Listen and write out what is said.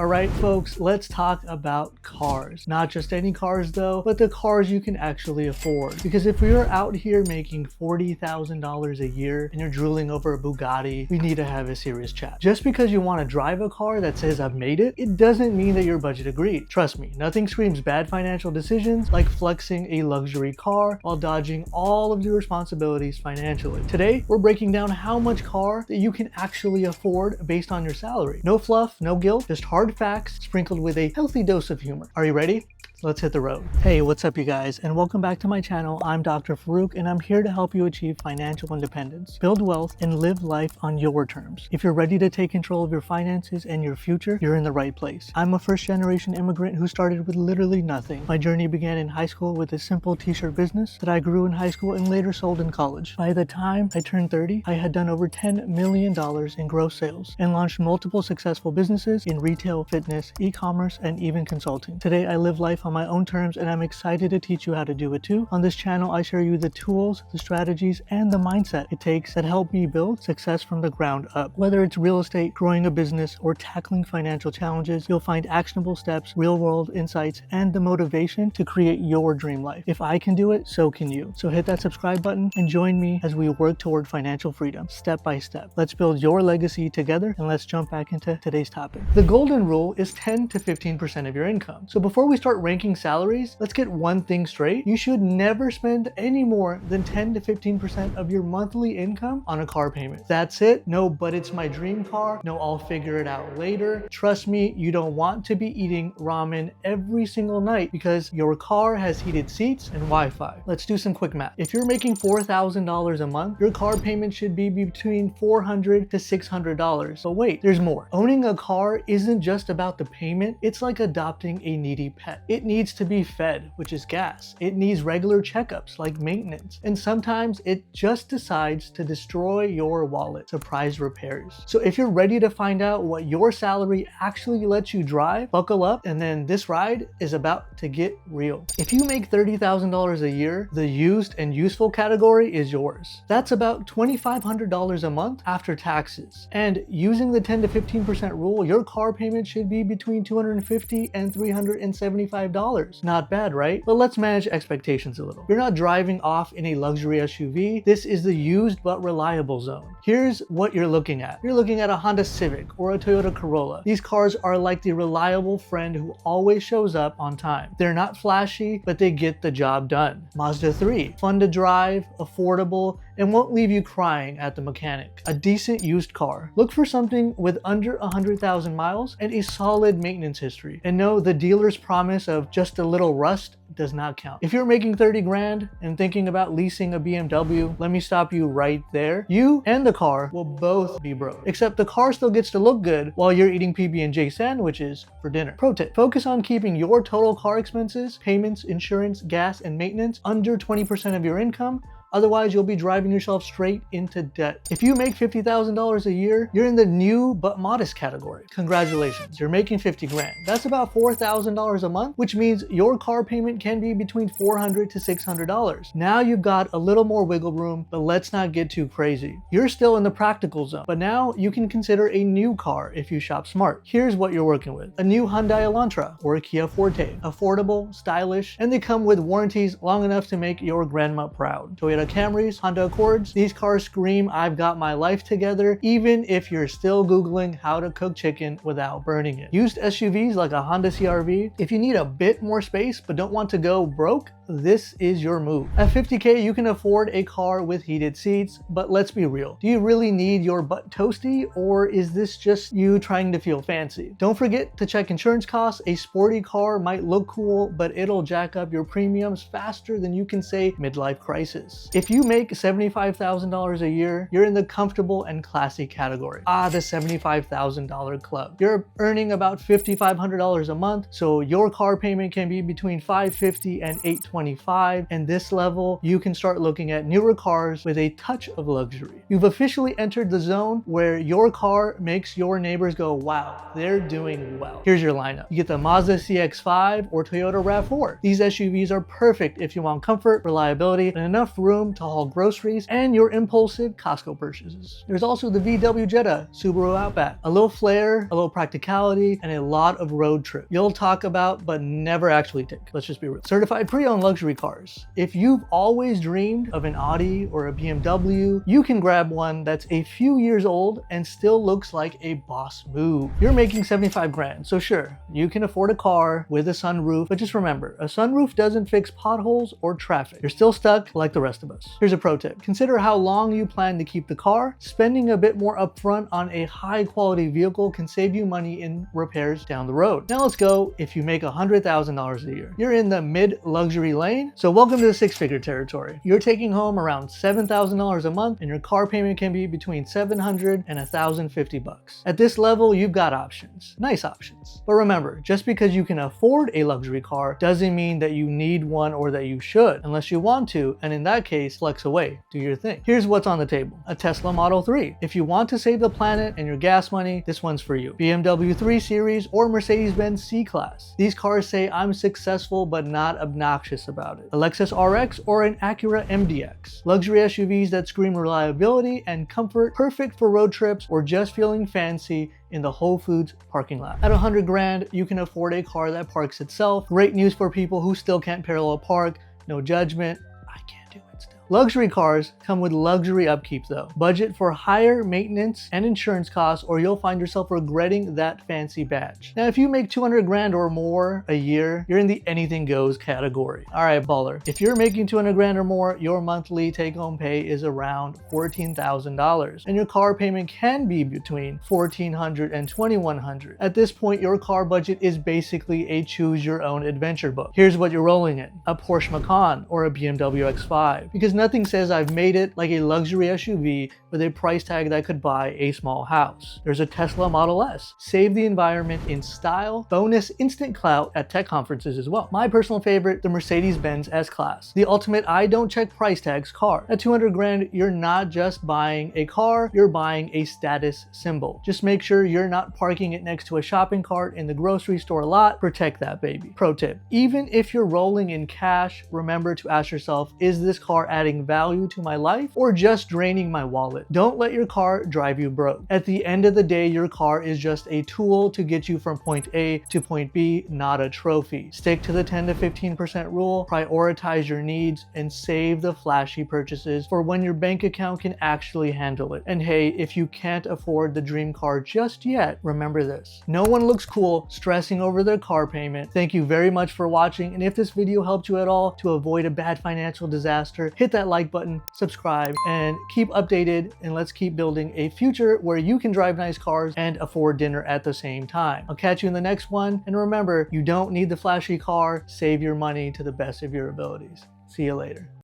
All right, folks, let's talk about cars. Not just any cars though, but the cars you can actually afford. Because if you're out here making $40,000 a year and you're drooling over a Bugatti, we need to have a serious chat. Just because you want to drive a car that says I've made it, it doesn't mean that your budget agreed. Trust me, nothing screams bad financial decisions like flexing a luxury car while dodging all of your responsibilities financially. Today, we're breaking down how much car that you can actually afford based on your salary. No fluff, no guilt, just hard facts sprinkled with a healthy dose of humor. Are you ready? Let's hit the road. Hey, what's up you guys, and welcome back to my channel. I'm Dr. Farouk, and I'm here to help you achieve financial independence, build wealth, and live life on your terms. If you're ready to take control of your finances and your future, you're in the right place. I'm a first-generation immigrant who started with literally nothing. My journey began in high school with a simple t-shirt business that I grew in high school and later sold in college. By the time I turned 30, I had done over $10 million in gross sales and launched multiple successful businesses in retail, fitness, e-commerce, and even consulting. Today, I live life on my own terms, and I'm excited to teach you how to do it too. On this channel, I share you the tools, the strategies, and the mindset it takes that help me build success from the ground up. Whether it's real estate, growing a business, or tackling financial challenges, you'll find actionable steps, real-world insights, and the motivation to create your dream life. If I can do it, so can you. So hit that subscribe button and join me as we work toward financial freedom, step by step. Let's build your legacy together, and let's jump back into today's topic. The golden rule is 10 to 15% of your income. So before we start ranking salaries, let's get one thing straight. You should never spend any more than 10 to 15% of your monthly income on a car payment. That's it. No, but it's my dream car. No, I'll figure it out later. Trust me, you don't want to be eating ramen every single night because your car has heated seats and Wi-Fi. Let's do some quick math. If you're making $4,000 a month, your car payment should be between $400 to $600. But wait, there's more. Owning a car isn't just about the payment. It's like adopting a needy pet. It needs to be fed, which is gas. It needs regular checkups like maintenance. And sometimes it just decides to destroy your wallet. Surprise repairs. So if you're ready to find out what your salary actually lets you drive, buckle up, and then this ride is about to get real. If you make $30,000 a year, the used and useful category is yours. That's about $2,500 a month after taxes. And using the 10 to 15% rule, your car payment should be between $250 and $375. Not bad, right? But let's manage expectations a little. You're not driving off in a luxury SUV. This is the used but reliable zone. Here's what you're looking at. You're looking at a Honda Civic or a Toyota Corolla. These cars are like the reliable friend who always shows up on time. They're not flashy, but they get the job done. Mazda 3, fun to drive, affordable, and won't leave you crying at the mechanic. A decent used car. Look for something with under 100,000 miles and a solid maintenance history. And no, the dealer's promise of just a little rust does not count. If you're making 30 grand and thinking about leasing a BMW, let me stop you right there. You and the car will both be broke, except the car still gets to look good while you're eating PB&J sandwiches for dinner. Pro tip, focus on keeping your total car expenses, payments, insurance, gas, and maintenance under 20% of your income. Otherwise, you'll be driving yourself straight into debt. If you make $50,000 a year, you're in the new but modest category. Congratulations, you're making 50 grand. That's about $4,000 a month, which means your car payment can be between $400 to $600. Now you've got a little more wiggle room, but let's not get too crazy. You're still in the practical zone, but now you can consider a new car if you shop smart. Here's what you're working with. A new Hyundai Elantra or a Kia Forte. Affordable, stylish, and they come with warranties long enough to make your grandma proud. Toyota Camrys, Honda Accords, these cars scream I've got my life together, even if you're still Googling how to cook chicken without burning it. Used SUVs like a Honda CR-V, if you need a bit more space but don't want to go broke, this is your move. At $50K, you can afford a car with heated seats, but let's be real. Do you really need your butt toasty, or is this just you trying to feel fancy? Don't forget to check insurance costs. A sporty car might look cool, but it'll jack up your premiums faster than you can say midlife crisis. If you make $75,000 a year, you're in the comfortable and classy category. The $75,000 club. You're earning about $5,500 a month, so your car payment can be between $550 and $820 2025, and this level, you can start looking at newer cars with a touch of luxury. You've officially entered the zone where your car makes your neighbors go, wow, they're doing well. Here's your lineup. You get the Mazda CX-5 or Toyota RAV4. These SUVs are perfect if you want comfort, reliability, and enough room to haul groceries and your impulsive Costco purchases. There's also the VW Jetta, Subaru Outback. A little flair, a little practicality, and a lot of road trip. You'll talk about, but never actually take. Let's just be real. Certified pre-owned luxury cars. If you've always dreamed of an Audi or a BMW, you can grab one that's a few years old and still looks like a boss move. You're making 75 grand, so sure, you can afford a car with a sunroof, but just remember, a sunroof doesn't fix potholes or traffic. You're still stuck like the rest of us. Here's a pro tip. Consider how long you plan to keep the car. Spending a bit more upfront on a high quality vehicle can save you money in repairs down the road. Now let's go if you make $100,000 a year. You're in the mid-luxury lane, so welcome to the six-figure territory. You're taking home around $7,000 a month, and your car payment can be between $700 and $1,050. At this level, you've got options. Nice options. But remember, just because you can afford a luxury car doesn't mean that you need one or that you should, unless you want to, and in that case, flex away, do your thing. Here's what's on the table. A Tesla Model 3. If you want to save the planet and your gas money, this one's for you. BMW 3 Series or Mercedes-Benz C-Class. These cars say I'm successful but not obnoxious about it. A Lexus RX or an Acura MDX. Luxury SUVs that scream reliability and comfort, perfect for road trips or just feeling fancy in the Whole Foods parking lot. At 100 grand, you can afford a car that parks itself. Great news for people who still can't parallel park. No judgment. I can't do it still. Luxury cars come with luxury upkeep though. Budget for higher maintenance and insurance costs or you'll find yourself regretting that fancy badge. Now, if you make 200 grand or more a year, you're in the anything goes category. All right, baller. If you're making 200 grand or more, your monthly take-home pay is around $14,000 and your car payment can be between $1,400 and $2,100. At this point, your car budget is basically a choose your own adventure book. Here's what you're rolling in. A Porsche Macan or a BMW X5. Because nothing says I've made it like a luxury SUV with a price tag that could buy a small house. There's a Tesla Model S. Save the environment in style. Bonus instant clout at tech conferences as well. My personal favorite, the Mercedes-Benz S-Class. The ultimate I don't check price tags car. At 200 grand, you're not just buying a car, you're buying a status symbol. Just make sure you're not parking it next to a shopping cart in the grocery store lot. Protect that baby. Pro tip, even if you're rolling in cash, remember to ask yourself, is this car adding value to my life or just draining my wallet? Don't let your car drive you broke. At the end of the day, your car is just a tool to get you from point A to point B, not a trophy. Stick to the 10 to 15% rule, prioritize your needs, and save the flashy purchases for when your bank account can actually handle it. And hey, if you can't afford the dream car just yet, remember this. No one looks cool stressing over their car payment. Thank you very much for watching, and if this video helped you at all to avoid a bad financial disaster, hit that like button, subscribe, and keep updated, and let's keep building a future where you can drive nice cars and afford dinner at the same time. I'll catch you in the next one, and remember, you don't need the flashy car. Save your money to the best of your abilities. See you later.